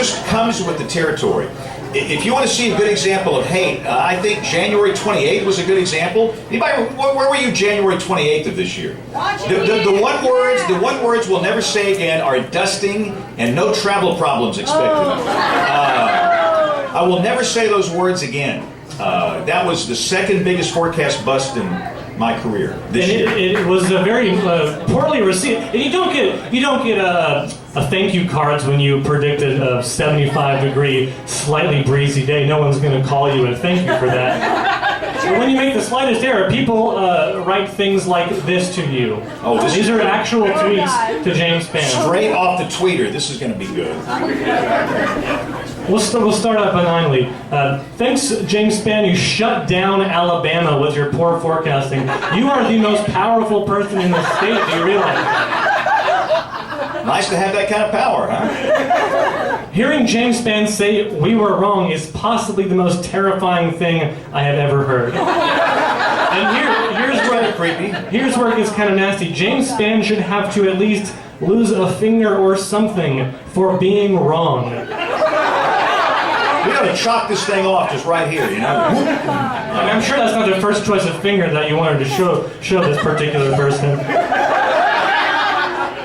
just comes with the territory. If you want to see a good example of hate, I think January 28th was a good example. Anybody, where were you January 28th of this year? The one words we'll never say again are dusting and no travel problems expected. I will never say those words again. That was the second biggest forecast bust in my career this year. It was a very poorly received. And you don't get a thank you cards when you predicted a 75-degree, slightly breezy day. No one's going to call you and thank you for that. So when you make the slightest error, people write things like this to you. Oh, these are actual tweets to James Spann. Straight off the tweeter. This is going to be good. We'll start out benignly. Thanks, James Spann. You shut down Alabama with your poor forecasting. You are the most powerful person in the state. Do you realize that? Nice to have that kind of power, huh? Hearing James Spann say we were wrong is possibly the most terrifying thing I have ever heard. And here's where it gets kind of nasty. James Spann should have to at least lose a finger or something for being wrong. We ought to chop this thing off just right here, you know? I mean, I'm sure that's not the first choice of finger that you wanted to show this particular person.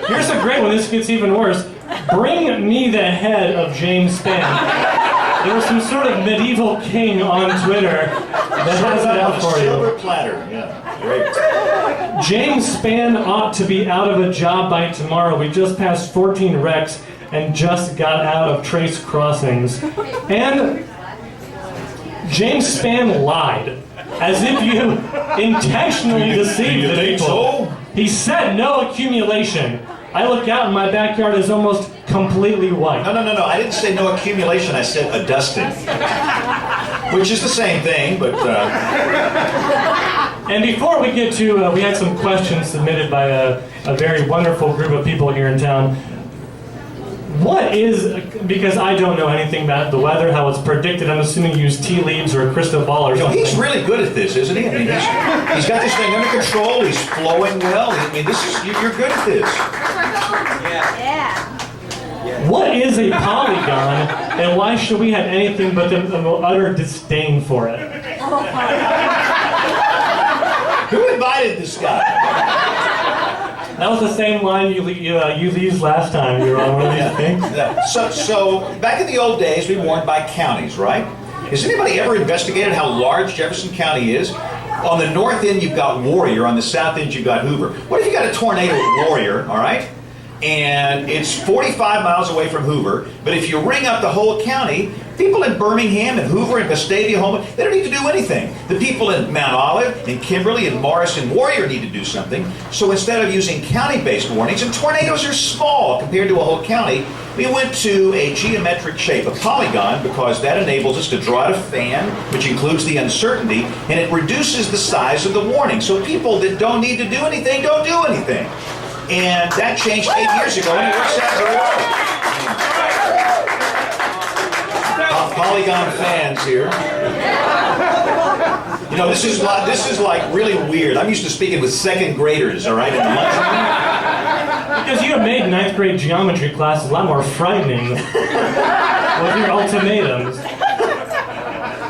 Here's a great one. This gets even worse. Bring me the head of James Spann. There was some sort of medieval king on Twitter that has it out for you. Silver platter, yeah, great. James Spann ought to be out of a job by tomorrow. We just passed 14 wrecks and just got out of trace crossings. And James Spann lied, as if you intentionally deceived the people. So? He said no accumulation. I look out and my backyard is almost completely white. No. I didn't say no accumulation. I said a dusting. Which is the same thing, but... And before we get to... we had some questions submitted by a very wonderful group of people here in town. What is, because I don't know anything about the weather, how it's predicted, I'm assuming you use tea leaves or a crystal ball or something. He's really good at this, isn't he? I mean, he's got this thing under control, he's flowing well. I mean, you're good at this. Yeah. What is a polygon, and why should we have anything but the utter disdain for it? Who invited this guy? That was the same line you used last time you were on one of these things. Yeah. So back in the old days, we warned by counties, right? Has anybody ever investigated how large Jefferson County is? On the north end, you've got Warrior. On the south end, you've got Hoover. What if you got a tornado at Warrior, all right? And it's 45 miles away from Hoover, but if you ring up the whole county, people in Birmingham and Hoover and Vestavia, Houma, they don't need to do anything. The people in Mount Olive and Kimberly and Morris and Warrior need to do something. So instead of using county-based warnings, and tornadoes are small compared to a whole county, we went to a geometric shape, a polygon, because that enables us to draw out a fan, which includes the uncertainty, and it reduces the size of the warning. So people that don't need to do anything, don't do anything. And that changed 8 years ago, and it works out very well. Polygon fans here. You know, this is like really weird. I'm used to speaking with second graders, all right, in the lunchroom. Because you have made 9th grade geometry class a lot more frightening with your ultimatums.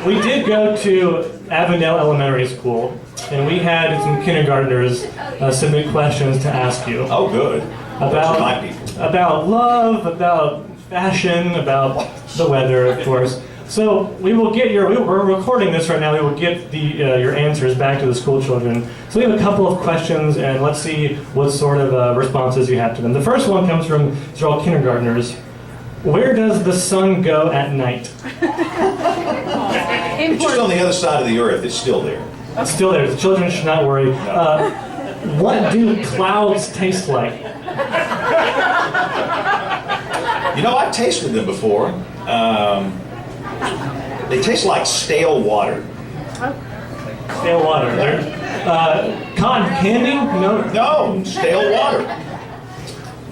We did go to Avondale Elementary School, and we had some kindergartners submit questions to ask you. Oh, good. About love, about fashion, about the weather, of course. So we're recording this right now. We will get your answers back to the school children. So we have a couple of questions, and let's see what sort of responses you have to them. The first one comes from, these are all kindergartners. Where does the sun go at night? It's just on the other side of the earth. It's still there. It's still there. The children should not worry. What do clouds taste like? You know, I've tasted them before. They taste like stale water. Stale water. Cotton candy? No, stale water.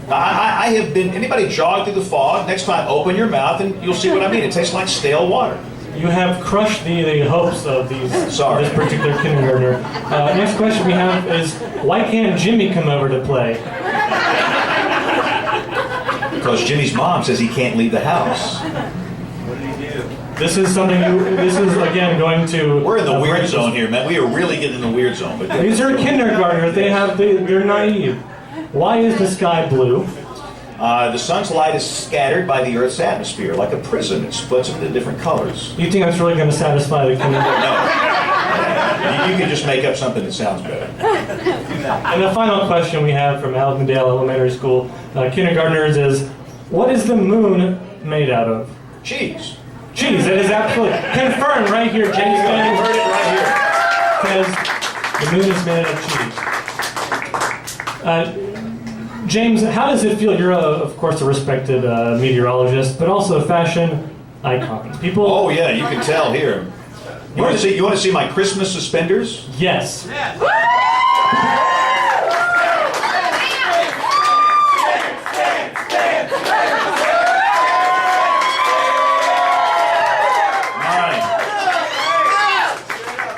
I have been, anybody jog through the fog? Next time, open your mouth and you'll see what I mean. It tastes like stale water. You have crushed the hopes of this particular kindergartner. Next question we have is, why can't Jimmy come over to play? because Jimmy's mom says he can't leave the house. This is something this is again going to... We're in the weird zone here, man. We are really getting in the weird zone. But these are kindergartners. They're naive. Why is the sky blue? The sun's light is scattered by the Earth's atmosphere like a prism. It splits into different colors. You think that's really going to satisfy the kindergarten? No. You can just make up something that sounds better. And the final question we have from Alvendale Elementary School kindergartners is, what is the moon made out of? Cheese. Cheese. That is absolutely confirmed right here, James. You heard it right Says the moon is made out of cheese. James, how does it feel? You're, of course, a respected meteorologist, but also a fashion icon. People. Oh yeah, you can tell here. You want to see my Christmas suspenders? Yes.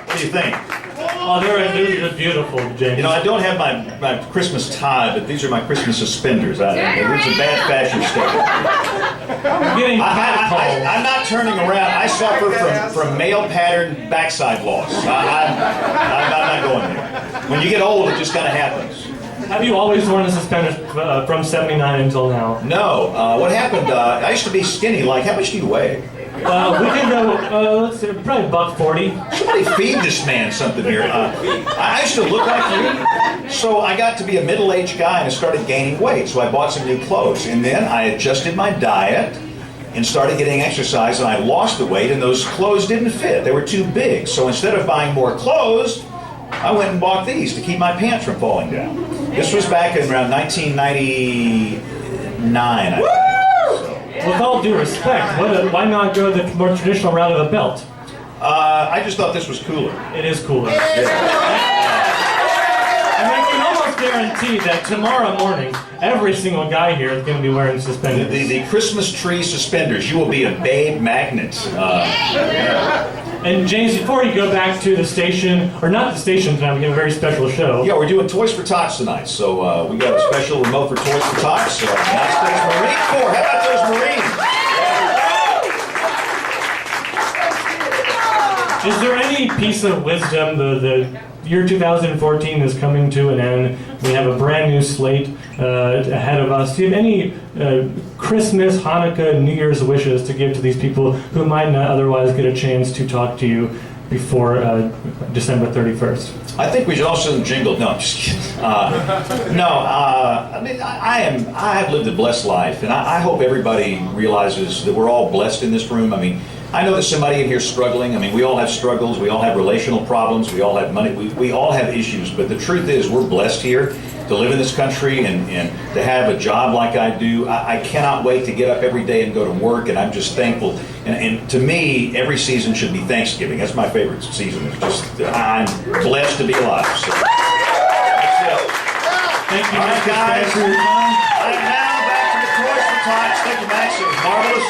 What do you think? Oh, they're beautiful, James. You know, I don't have my Christmas tie, but these are my Christmas suspenders. It's a bad fashion statement. I'm not turning around. I suffer from male pattern backside loss. I'm not going there. When you get old, it just kind of happens. Have you always worn the suspenders from '79 until now? No. What happened? I used to be skinny. Like, how much do you weigh? We can go, let's say, probably $140. Somebody feed this man something here. I used to look like you, so I got to be a middle-aged guy and I started gaining weight, so I bought some new clothes. And then I adjusted my diet and started getting exercise, and I lost the weight, and those clothes didn't fit. They were too big. So instead of buying more clothes, I went and bought these to keep my pants from falling down. This was back in around 1999, I think. With all due respect, why not go the more traditional route of a belt? I just thought this was cooler. It is cooler. And I can almost guarantee that tomorrow morning, every single guy here is going to be wearing suspenders. The Christmas tree suspenders. You will be a babe magnet. And James, before you go back to the station, or not the station tonight, we have a very special show. Yeah, we're doing Toys for Tots tonight, so we got a special remote for Toys for Tots. United States Marine Corps. How about those Marines? Is there any piece of wisdom? The year 2014 is coming to an end. We have a brand new slate ahead of us. Do you have any Christmas, Hanukkah, New Year's wishes to give to these people who might not otherwise get a chance to talk to you before December 31st? I think we should also jingle. No, I'm just kidding. I mean, I have lived a blessed life, and I hope everybody realizes that we're all blessed in this room. I mean, I know there's somebody in here struggling. I mean, we all have struggles. We all have relational problems. We all have money. We all have issues. But the truth is, we're blessed here to live in this country and to have a job like I do. I cannot wait to get up every day and go to work, and I'm just thankful. And to me, every season should be Thanksgiving. That's my favorite season. It's just, I'm blessed to be alive. So. That's it. Thank you, all right, guys. for your time. I'm now back to the Toys for Tots. Thank you, Max. It was marvelous.